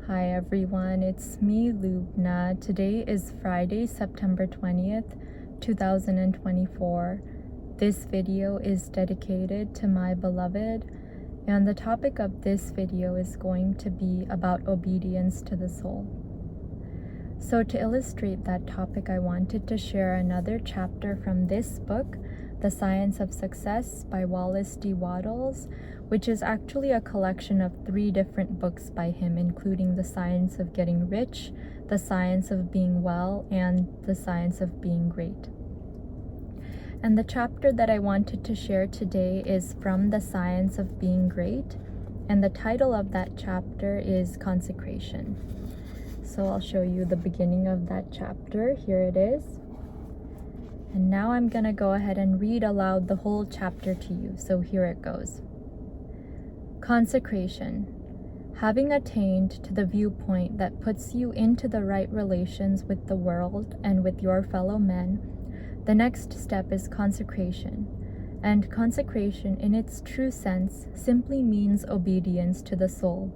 Hi everyone, it's me, Lubna. Today is Friday, September 20th, 2024. This video is dedicated to my beloved, and the topic of this video is going to be about obedience to the soul. So to illustrate that topic, I wanted to share another chapter from this book, The Science of Success by Wallace D. Wattles, which is actually a collection of 3 different books by him, including The Science of Getting Rich, The Science of Being Well, and The Science of Being Great. And the chapter that I wanted to share today is from The Science of Being Great, and the title of that chapter is Consecration. So I'll show you the beginning of that chapter. Here it is. And now I'm gonna go ahead and read aloud the whole chapter to you. So here it goes. Consecration. Having attained to the viewpoint that puts you into the right relations with the world and with your fellow men, the next step is consecration. And consecration in its true sense simply means obedience to the soul.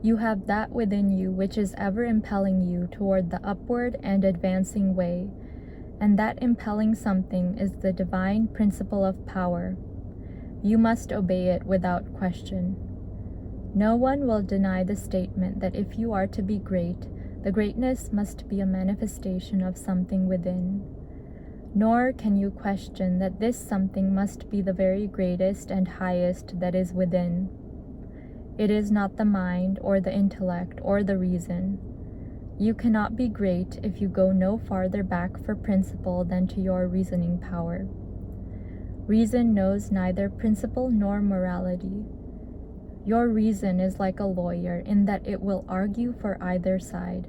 You have that within you which is ever impelling you toward the upward and advancing way, and that impelling something is the divine principle of power. You must obey it without question. No one will deny the statement that if you are to be great, the greatness must be a manifestation of something within. Nor can you question that this something must be the very greatest and highest that is within. It is not the mind or the intellect or the reason. You cannot be great if you go no farther back for principle than to your reasoning power. Reason knows neither principle nor morality. Your reason is like a lawyer in that it will argue for either side.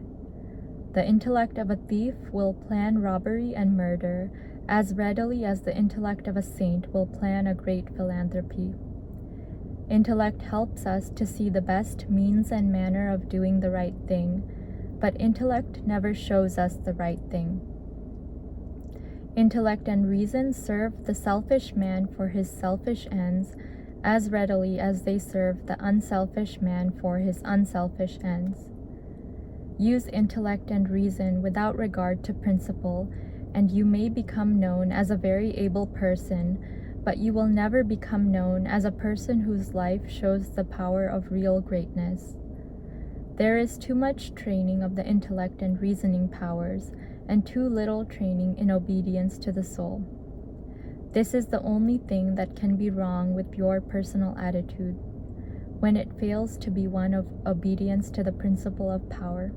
The intellect of a thief will plan robbery and murder as readily as the intellect of a saint will plan a great philanthropy. Intellect helps us to see the best means and manner of doing the right thing, but intellect never shows us the right thing. Intellect and reason serve the selfish man for his selfish ends as readily as they serve the unselfish man for his unselfish ends. Use intellect and reason without regard to principle, and you may become known as a very able person, but you will never become known as a person whose life shows the power of real greatness. There is too much training of the intellect and reasoning powers, and too little training in obedience to the soul. This is the only thing that can be wrong with your personal attitude, when it fails to be one of obedience to the principle of power.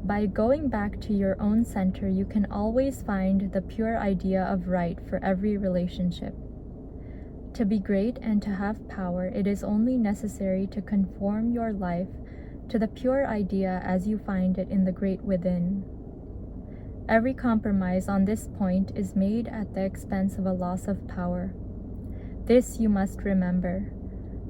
By going back to your own center, you can always find the pure idea of right for every relationship. To be great and to have power, it is only necessary to conform your life to the pure idea as you find it in the great within. Every compromise on this point is made at the expense of a loss of power. This you must remember.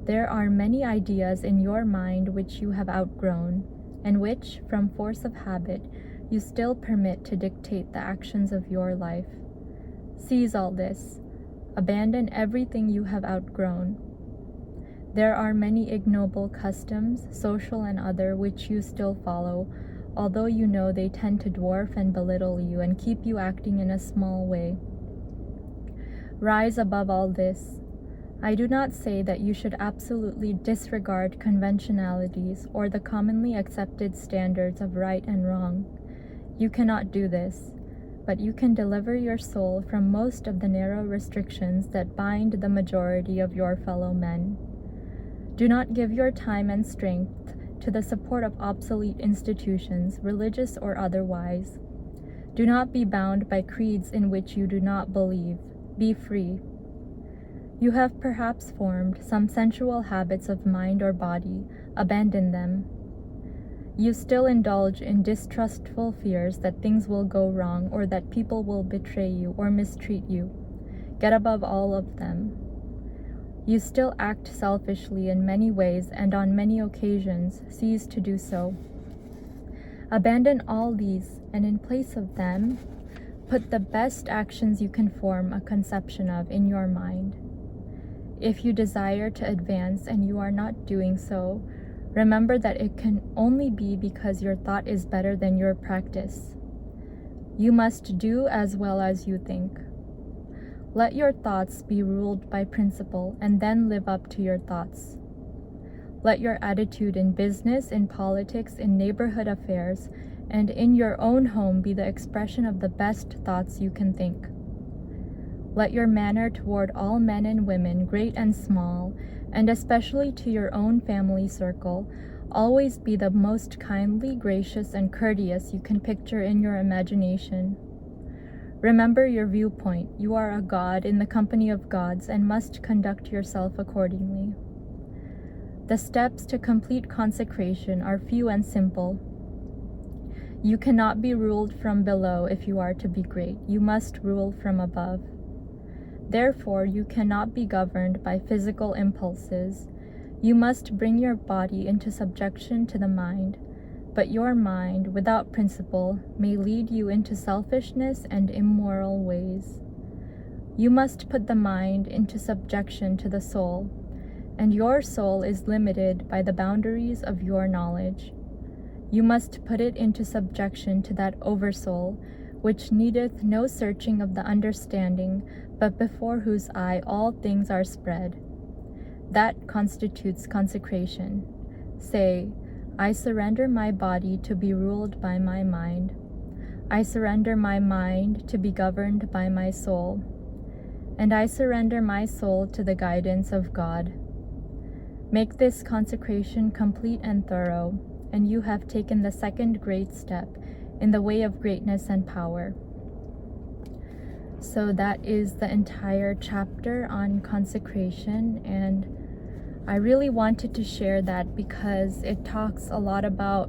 There are many ideas in your mind which you have outgrown, and which, from force of habit, you still permit to dictate the actions of your life. Seize all this. Abandon everything you have outgrown. There are many ignoble customs, social and other, which you still follow, although you know they tend to dwarf and belittle you and keep you acting in a small way. Rise above all this. I do not say that you should absolutely disregard conventionalities or the commonly accepted standards of right and wrong. You cannot do this, but you can deliver your soul from most of the narrow restrictions that bind the majority of your fellow men. Do not give your time and strength to the support of obsolete institutions, religious or otherwise. Do not be bound by creeds in which you do not believe. Be free. You have perhaps formed some sensual habits of mind or body. Abandon them. You still indulge in distrustful fears that things will go wrong or that people will betray you or mistreat you. Get above all of them. You still act selfishly in many ways and on many occasions cease to do so. Abandon all these, and in place of them, put the best actions you can form a conception of in your mind. If you desire to advance and you are not doing so, Remember that it can only be because your thought is better than your practice. You must do as well as you think. Let your thoughts be ruled by principle and then live up to your thoughts. Let your attitude in business, in politics, in neighborhood affairs, and in your own home be the expression of the best thoughts you can think. Let your manner toward all men and women, great and small, and especially to your own family circle, always be the most kindly, gracious, and courteous you can picture in your imagination. Remember your viewpoint. You are a god in the company of gods and must conduct yourself accordingly. The steps to complete consecration are few and simple. You cannot be ruled from below if you are to be great. You must rule from above. Therefore, you cannot be governed by physical impulses. You must bring your body into subjection to the mind, but your mind, without principle, may lead you into selfishness and immoral ways. You must put the mind into subjection to the soul, and your soul is limited by the boundaries of your knowledge. You must put it into subjection to that oversoul, which needeth no searching of the understanding, but before whose eye all things are spread. That constitutes consecration. Say, I surrender my body to be ruled by my mind. I surrender my mind to be governed by my soul. And I surrender my soul to the guidance of God. Make this consecration complete and thorough, and you have taken the second great step in the way of greatness and power. So that is the entire chapter on consecration, and I really wanted to share that because it talks a lot about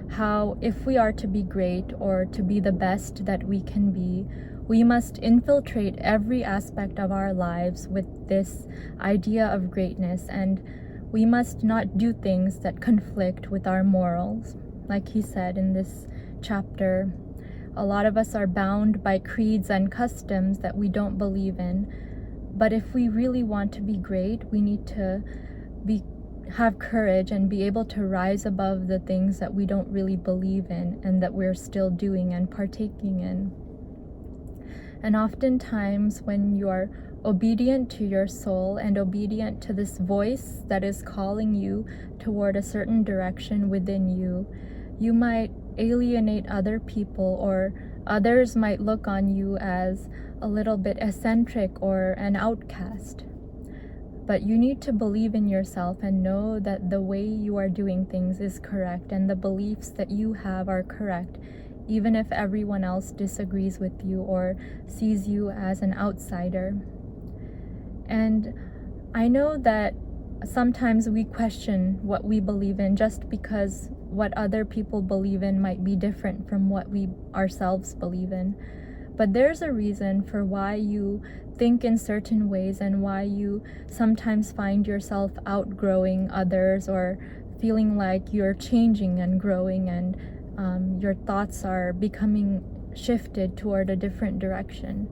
how if we are to be great or to be the best that we can be, we must infiltrate every aspect of our lives with this idea of greatness, and we must not do things that conflict with our morals. Like he said in this chapter, a lot of us are bound by creeds and customs that we don't believe in. But if we really want to be great, we need to have courage and be able to rise above the things that we don't really believe in and that we're still doing and partaking in. And oftentimes when you are obedient to your soul and obedient to this voice that is calling you toward a certain direction within you, you might alienate other people, or others might look on you as a little bit eccentric or an outcast. But you need to believe in yourself and know that the way you are doing things is correct and the beliefs that you have are correct, even if everyone else disagrees with you or sees you as an outsider. And I know that sometimes we question what we believe in just because what other people believe in might be different from what we ourselves believe in. But there's a reason for why you think in certain ways and why you sometimes find yourself outgrowing others or feeling like you're changing and growing and your thoughts are becoming shifted toward a different direction.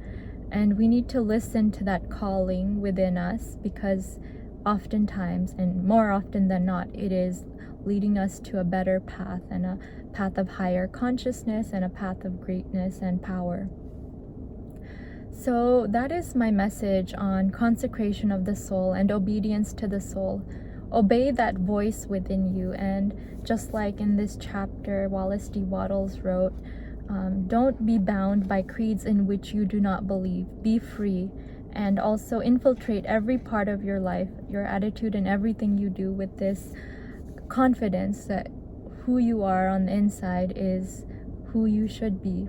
And we need to listen to that calling within us, because oftentimes, and more often than not, it is leading us to a better path and a path of higher consciousness and a path of greatness and power. So that is my message on consecration of the soul and obedience to the soul. Obey that voice within you, and just like in this chapter Wallace D. Wattles wrote, don't be bound by creeds in which you do not believe. Be free, and also infiltrate every part of your life, your attitude, and everything you do with this confidence that who you are on the inside is who you should be.